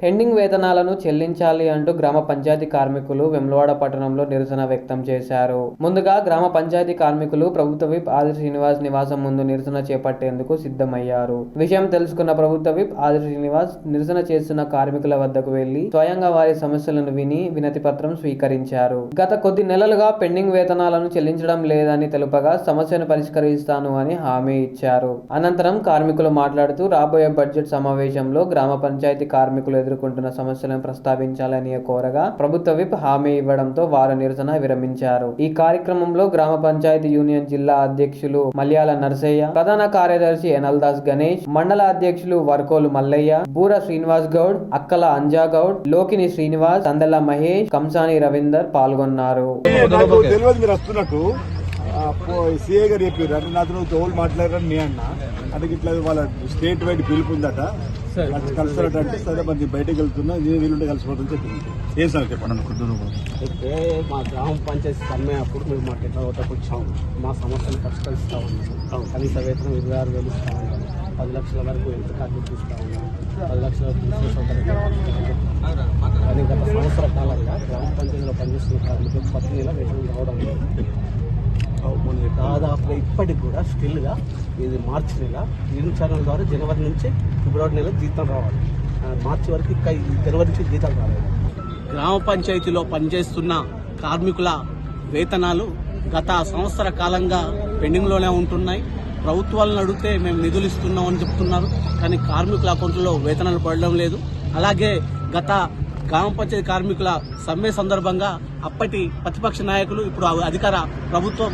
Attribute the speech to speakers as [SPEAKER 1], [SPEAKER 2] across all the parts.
[SPEAKER 1] Pending వేతనాలను చెల్లించాలి అంటూ గ్రామ పంచాయతీ కార్మికులు వెమ్లవాడ పట్టణంలో నిరసన వ్యక్తం చేశారు. ముందుగా గ్రామ పంచాయతీ కార్మికులు ప్రభుత్వ విప్ ఆదిర్ శ్రీనివాస్ నివాసం ముందు నిరసన చేపట్టేందుకు సిద్ధమయ్యారు. విషయం తెలుసుకున్న ప్రభుత్వ విప్ ఆదిర్ శ్రీనివాస్ నిరసన చేస్తున్న కార్మికుల వద్దకు వెళ్లి స్వయంగా వారి సమస్యలను విని వినతి పత్రం స్వీకరించారు. గత కొద్ది నెలలుగా పెండింగ్ వేతనాలను చెల్లించడం లేదని తెలుపగా సమస్యను పరిష్కరిస్తాను అని హామీ ఇచ్చారు. అనంతరం కార్మికులు మాట్లాడుతూ రాబోయే బడ్జెట్ సమావేశంలో గ్రామ పంచాయతీ కార్మికులు ఎదుర్కొంటున్న సమస్యలను ప్రస్తావించాలని కోరగా ప్రభుత్వ విప్ హామీ ఇవ్వడంతో వారు నిరసన విరమించారు. ఈ కార్యక్రమంలో గ్రామ పంచాయతీ యూనియన్ జిల్లా అధ్యక్షులు మల్యాల నర్సయ్య, ప్రధాన కార్యదర్శి ఎనల్దాస్ గణేష్, మండల అధ్యక్షులు వర్కోలు మల్లయ్య, బూర శ్రీనివాస్ గౌడ్, అక్కల అంజా గౌడ్, లోకిని శ్రీనివాస్, సందెల మహేష్, కంసాని రవీందర్ పాల్గొన్నారు.
[SPEAKER 2] సిఏ గారు చెప్పారు అంటే నాతో తోలు మాట్లాడారని నే అన్న అంటే ఇట్లా వాళ్ళ స్టేట్ వైడ్ పిలుపు ఉందట కలుస్తారట అంటే సరే మరి బయటకు వెళ్తున్నా నేను వీలుంటే కలిసిపోతుందని చెప్పింది. ఏం సార్ చెప్పండి.
[SPEAKER 3] అయితే మా గ్రామ పంచాయతీ సమ్మె అప్పుడు మేము మాకు ఎట్లా ఒకటి వచ్చాము, మా సమస్యలు పరిష్కరిస్తా ఉన్నాము. కనీస వేతనం 26,000 ఇస్తా ఉన్నాము, 10 లక్షల వరకు ఎంత కార్డు తీస్తా ఉన్నాము, 10 లక్షల కానీ గత సంవత్సర కాలంగా గ్రామ పంచాయతీలో పనిచేస్తున్న కార్మికులకు ప్రతి నెల వేతనం రావడం లేదు. దాదాపుగా ఇప్పటికి కూడా స్టిల్గా ఇది మార్చి నెల ఈ ఛానల్ ద్వారా జనవరి నుంచి ఫిబ్రవరి నెల జీతం రావాలి. మార్చి వరకు ఇంకా జనవరి నుంచి జీతాలు రాలేదు. గ్రామ పంచాయతీలో పనిచేస్తున్న కార్మికుల వేతనాలు గత సంవత్సర కాలంగా పెండింగ్లోనే ఉంటున్నాయి. ప్రభుత్వాలను అడిగితే మేము నిధులు ఇస్తున్నామని చెప్తున్నారు, కానీ కార్మికుల అకౌంట్లో వేతనాలు పడడం లేదు. అలాగే గత గ్రామ పంచాయతీ కార్మికుల సమ్మె సందర్భంగా అప్పటి ప్రతిపక్ష నాయకులు, ఇప్పుడు అధికార ప్రభుత్వం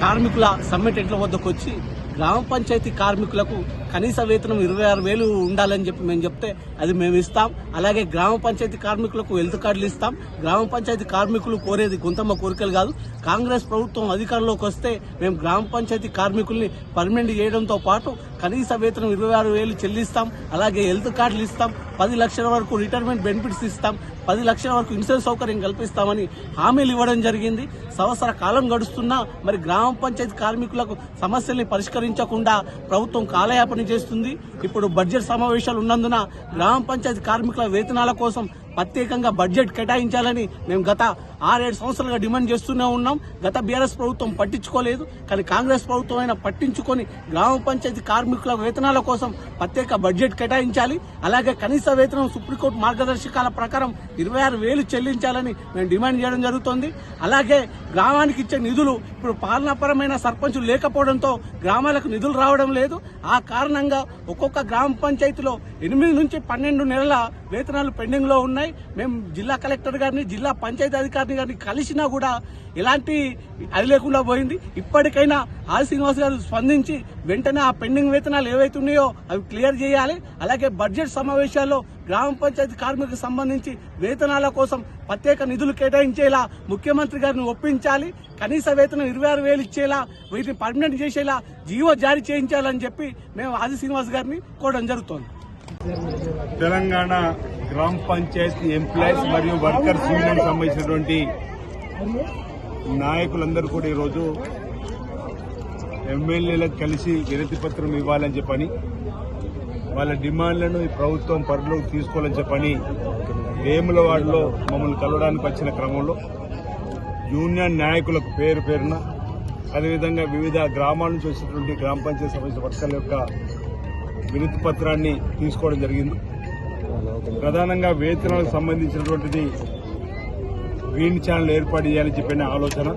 [SPEAKER 3] కార్మికుల సమ్మె టెంట్ల వద్దకు వచ్చి గ్రామ పంచాయతీ కార్మికులకు కనీస వేతనం 26,000 ఉండాలని చెప్పి మేము చెప్తే అది మేము ఇస్తాం. అలాగే గ్రామ పంచాయతీ కార్మికులకు హెల్త్ కార్డులు ఇస్తాం. గ్రామ పంచాయతీ కార్మికులు కోరేది గుంతమ్మ కోరికలు కాదు. కాంగ్రెస్ ప్రభుత్వం అధికారంలోకి వస్తే మేము గ్రామ పంచాయతీ కార్మికుల్ని పర్మనెంట్ చేయడంతో పాటు కనీస వేతనం 26,000 చెల్లిస్తాం. అలాగే హెల్త్ కార్డులు ఇస్తాం, 10 లక్షల వరకు రిటైర్మెంట్ బెనిఫిట్స్ ఇస్తాం, 10 లక్షల వరకు ఇన్సూరెన్స్ సౌకర్యం కల్పిస్తామని హామీలు ఇవ్వడం జరిగింది. సంవత్సర కాలం గడుస్తున్నా మరి గ్రామ పంచాయతీ కార్మికులకు సమస్యల్ని పరిష్కరించకుండా ప్రభుత్వం కాలయాపన చేస్తుంది. ఇప్పుడు బడ్జెట్ సమావేశాలు ఉన్నందున గ్రామ పంచాయతీ కార్మికుల వేతనాల కోసం ప్రత్యేకంగా బడ్జెట్ కేటాయించాలని మేము గత 6-7 సంవత్సరాలుగా డిమాండ్ చేస్తూనే ఉన్నాం. గత బీఆర్ఎస్ ప్రభుత్వం పట్టించుకోలేదు, కానీ కాంగ్రెస్ ప్రభుత్వం అయినా పట్టించుకొని గ్రామ పంచాయతీ కార్మికుల వేతనాల కోసం ప్రత్యేక బడ్జెట్ కేటాయించాలి. అలాగే కనీస వేతనం సుప్రీంకోర్టు మార్గదర్శకాల ప్రకారం 26,000 చెల్లించాలని మేము డిమాండ్ చేయడం జరుగుతోంది. అలాగే గ్రామానికి ఇచ్చే నిధులు ఇప్పుడు పాలనాపరమైన సర్పంచులు లేకపోవడంతో గ్రామాలకు నిధులు రావడం లేదు. ఆ కారణంగా ఒక్కొక్క గ్రామ పంచాయతీలో 8 నుంచి 12 నెలల వేతనాలు పెండింగ్ లో ఉన్నాయి. మేము జిల్లా కలెక్టర్ గారిని, జిల్లా పంచాయతీ అధికారిని గారిని కలిసినా కూడా ఎలాంటి అది లేకుండా పోయింది. ఇప్పటికైనా ఆది శ్రీనివాస్ గారు స్పందించి వెంటనే ఆ పెండింగ్ వేతనాలు ఏవైతున్నాయో అవి క్లియర్ చేయాలి. అలాగే బడ్జెట్ సమావేశాల్లో గ్రామ పంచాయతీ కార్మికులకు సంబంధించి వేతనాల కోసం ప్రత్యేక నిధులు కేటాయించేలా ముఖ్యమంత్రి గారిని ఒప్పించాలి. కనీస వేతనం 26,000 ఇచ్చేలా, వీటిని పర్మనెంట్ చేసేలా జీవో జారీ చేయించాలని చెప్పి మేము ఆది శ్రీనివాస్ గారిని కోరడం జరుగుతోంది.
[SPEAKER 2] తెలంగాణ గ్రామ పంచాయతీ ఎంప్లాయీస్ మరియు వర్కర్స్ యూనియన్ సంబంధించినటువంటి నాయకులందరూ కూడా ఈరోజు ఎమ్మెల్యేలకు కలిసి వినతి పత్రం ఇవ్వాలని చెప్పని, వాళ్ళ డిమాండ్లను ఈ ప్రభుత్వం పరిలోకి తీసుకోవాలని చెప్పని వేములవాడలో మమ్మల్ని కలవడానికి వచ్చిన క్రమంలో యూనియన్ నాయకులకు పేరు పేరున, అదేవిధంగా వివిధ గ్రామాల నుంచి వచ్చినటువంటి గ్రామ పంచాయతీ సంబంధించిన వర్కర్ల యొక్క వినతి పత్రాన్ని తీసుకోవడం జరిగింది. ప్రధానంగా వేతనాలకు సంబంధించినటువంటిది గ్రీన్ ఛానల్ ఏర్పాటు చేయాలని చెప్పిన ఆలోచన,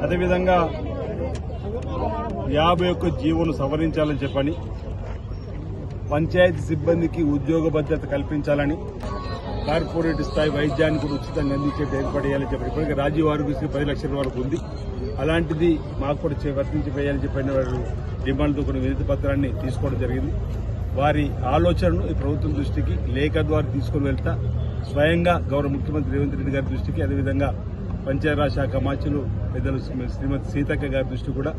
[SPEAKER 2] అదేవిధంగా 51 జీవోను సవరించాలని చెప్పని, పంచాయతీ సిబ్బందికి ఉద్యోగ భద్రత కల్పించాలని, కార్పొరేట్ స్థాయి వైద్యాన్ని కూడా ఉచితంగా అందించే ఏర్పాటు చేయాలని చెప్పి ఇప్పటికే రాజీవ్ ఆరోగ్యశ్రీ 10 లక్షల వరకు ఉంది. అలాంటిది మాకు కూడా వర్తించిపోయాలని చెప్పిన వారు డిమాండ్తో కొన్ని వినతి పత్రాన్ని తీసుకోవడం జరిగింది. వారి ఆలోచనను ఈ ప్రభుత్వం దృష్టికి లేఖ ద్వారా తీసుకుని వెళ్తా స్వయంగా గౌరవ ముఖ్యమంత్రి రేవంత్ రెడ్డి గారి దృష్టికి, అదేవిధంగా పంచాయతీరాజ్ శాఖ మంత్రులు పెద్దలు శ్రీమతి సీతక్క గారి దృష్టి కూడా,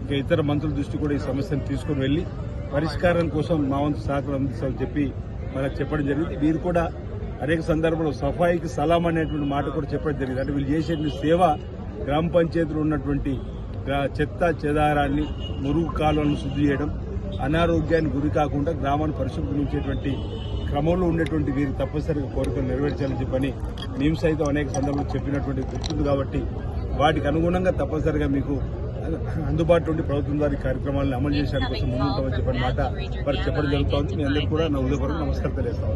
[SPEAKER 2] ఇంకా ఇతర మంత్రుల దృష్టి కూడా ఈ సమస్యను తీసుకుని వెళ్లి పరిష్కారం కోసం మా వంతు సహకారం అందిస్తామని చెప్పి మనకు చెప్పడం జరిగింది. వీరు కూడా అనేక సందర్భంలో సఫాయికి సలాం అనేటువంటి మాట కూడా చెప్పడం జరిగింది. అంటే వీళ్ళు చేసే సేవ గ్రామ పంచాయతీలో ఉన్నటువంటి చెత్త చెదారాన్ని, మురుగు కాలువలను శుద్ధి చేయడం, అనారోగ్యానికి గురి కాకుండా గ్రామాన్ని పరిశుభ్రం ఉంచేటువంటి క్రమంలో ఉండేటువంటి వీరు తప్పనిసరిగా కోరికలు నెరవేర్చాలని చెప్పని మేము సైతం అనేక సందర్భాలు చెప్పినటువంటి గుర్తుంది కాబట్టి వాటికి అనుగుణంగా తప్పనిసరిగా మీకు అందుబాటులో ఉండి ప్రభుత్వం వారి కార్యక్రమాలను అమలు చేసే కోసం ముందుంటామని చెప్పిన మాట వారికి చెప్పడం జరుగుతోంది. మీ అందరికీ కూడా నా ఉదయపూర్వక నమస్కారం తెలియజేస్తాను.